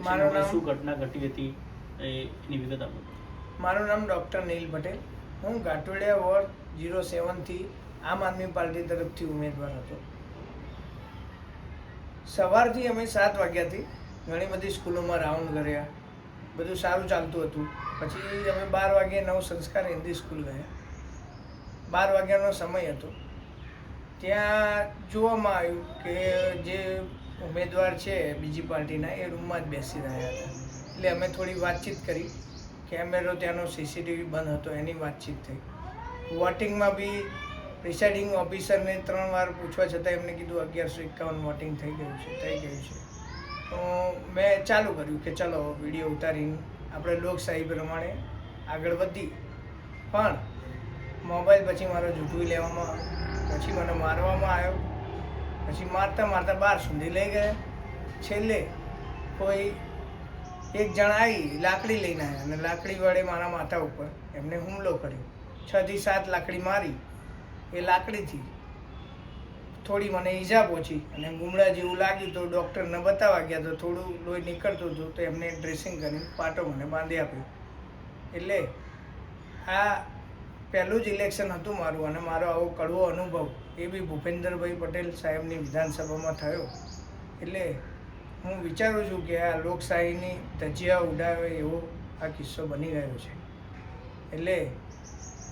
મારું નામ શું ઘટના ઘટી હતી એની વિગત આપો. મારું નામ ડૉક્ટર નીલ પટેલ. હું ઘાટોડિયા વોર્ડ 07થી આમ આદમી પાર્ટી તરફથી ઉમેદવાર હતો. સવારથી અમે 7 વાગ્યાથી ઘણી બધી સ્કૂલોમાં રાઉન્ડ કર્યા, બધું સારું ચાલતું હતું. પછી અમે 12 વાગ્યે નવ સંસ્કાર હિન્દી સ્કૂલ ગયા. 12 વાગ્યાનો સમય હતો. ત્યાં જોવામાં આવ્યું કે જે ઉમેદવાર છે બીજી પાર્ટીના એ રૂમમાં જ બેસી રહ્યા હતા. એટલે અમે થોડી વાતચીત કરી. કેમેરો ત્યાંનો સીસીટીવી બંધ હતો, એની વાતચીત થઈ. વોટિંગમાં બી પ્રિસાઇડિંગ ઓફિસરને 3 વાર પૂછવા છતાં એમને કીધું 1151 વોટિંગ થઈ ગયું છે. તો મેં ચાલુ કર્યું કે ચલો વિડીયો ઉતારીને આપણે લોકશાહી પ્રમાણે આગળ વધી. પણ મોબાઈલ પછી મારો ઝૂંટવી લેવામાં આવ્યો, પછી મને મારવામાં આવ્યો, પછી મારતા મારતા બહાર સુધી લઈ ગયા. છેલ્લે કોઈ એક જણ આવી લાકડી લઈને આવ્યા અને લાકડી વડે મારા માથા ઉપર એમને હુમલો કર્યો. 6 થી 7 લાકડી મારી. એ લાકડીથી થોડી મને ઈજા પહોંચી અને ગુમડા જેવું લાગ્યું. તો ડૉક્ટરને બતાવવા ગયા તો થોડું લોહી નીકળતું હતું, તો એમને ડ્રેસિંગ કરીને પાટો મને બાંધી આપ્યો. એટલે આ પહેલું જ ઇલેક્શન હતું મારું, અને મારો આવો કડવો અનુભવ એ બી ભૂપેન્દ્રભાઈ પટેલ સાહેબની વિધાનસભામાં થયો. એટલે હું વિચારું છું કે આ લોકશાહીની ધજિયા ઉડાવે એવો આ કિસ્સો બની ગયો છે. એટલે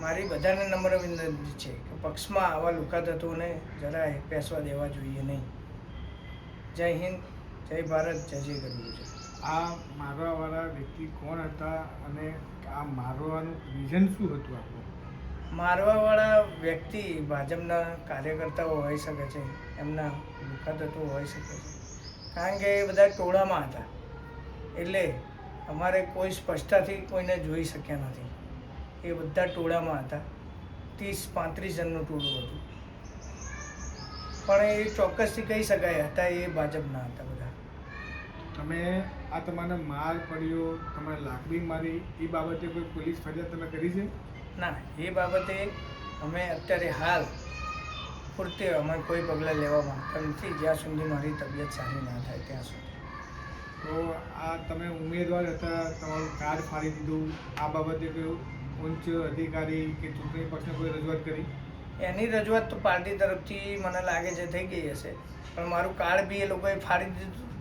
મારી બધાને નમ્ર વિનંતી છે કે પક્ષમાં આવા લુકા તત્વોને જરાય પેસવા દેવા જોઈએ નહીં. જય હિન્દ, જય ભારત, જય જય ગરુ છે. આ મારવાવાળા વ્યક્તિ કોણ હતા અને આ મારવાનું રીઝન શું હતું આપણું? મારવાવાળા વ્યક્તિ ભાજપના કાર્યકર્તાઓ હોઈ શકે છે, એમના લુકા તત્વો હોઈ શકે છે. કારણ કે એ બધા ટોળામાં હતા. એટલે અમારે કોઈ સ્પષ્ટતાથી કોઈને જોઈ શક્યા નથી. એ બધા ટોળામાં હતા. 30-35 જણનું ટોળું હતું. પણ એ ચોક્કસથી કહી શકાય હતા એ ભાજપના હતા બધા. તમે આ તમારે માર પડ્યો, તમારે લાકડી મારી, એ બાબતે કોઈ પોલીસ ફરિયાદ તમે કરી છે? ના, એ બાબતે અમે અત્યારે હાલ પૂરતી અમે કોઈ પગલાં લેવા માંગતા નથી, જ્યાં સુધી મારી તબિયત સારી ના થાય ત્યાં સુધી. તો આ તમે ઉમેદવાર હતા, તમારું કાર્ડ ફાડી દીધું, આ બાબતે કોઈ ઉચ્ચ અધિકારી કે ચૂંટણી પક્ષને કોઈ રજૂઆત કરી? એની રજૂઆત તો પાર્ટી તરફથી મને લાગે છે થઈ ગઈ હશે, પણ મારું કાર્ડ બી એ લોકોએ ફાડી દીધું,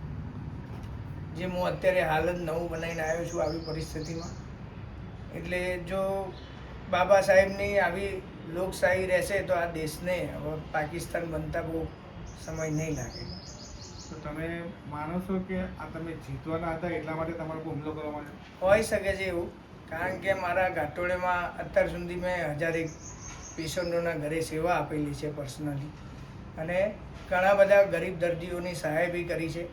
જે હું અત્યારે હાલ જ નવું બનાવીને આવ્યો છું આવી પરિસ્થિતિમાં. એટલે જો બાબા સાહેબની આવી લોકશાહી રહેશે તો આ દેશને હવે પાકિસ્તાન બનતા બહુ સમય નહીં લાગે. તો તમે માનો છો કે આ તમે જીતવાના હતા એટલા માટે તમારો કોઈ હુમલો કરવામાં આવ્યો? હોઈ શકે છે એવું, કારણ કે મારા ઘાટોળેમાં અત્યાર સુધી મેં 1001 પેશન્ટોના ઘરે સેવા આપેલી છે પર્સનલી, અને ઘણા બધા ગરીબ દર્દીઓની સહાય બી કરી છે.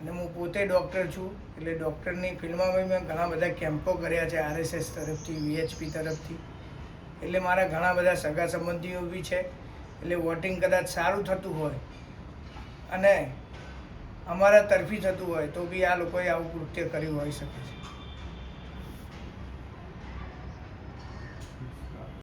અને હું પોતે ડૉક્ટર છું, એટલે ડૉક્ટરની ફિલ્ડમાં બી મેં ઘણા બધા કેમ્પો કર્યા છે RSS તરફથી, VHP તરફથી. એટલે મારા ઘણા બધા સગા સંબંધીઓ બી છે. એટલે વોટિંગ કદાચ સારું થતું હોય અને અમારા તરફી થતું હોય તો બી આ લોકોએ આવું કૃત્ય કર્યું હોઈ શકે છે.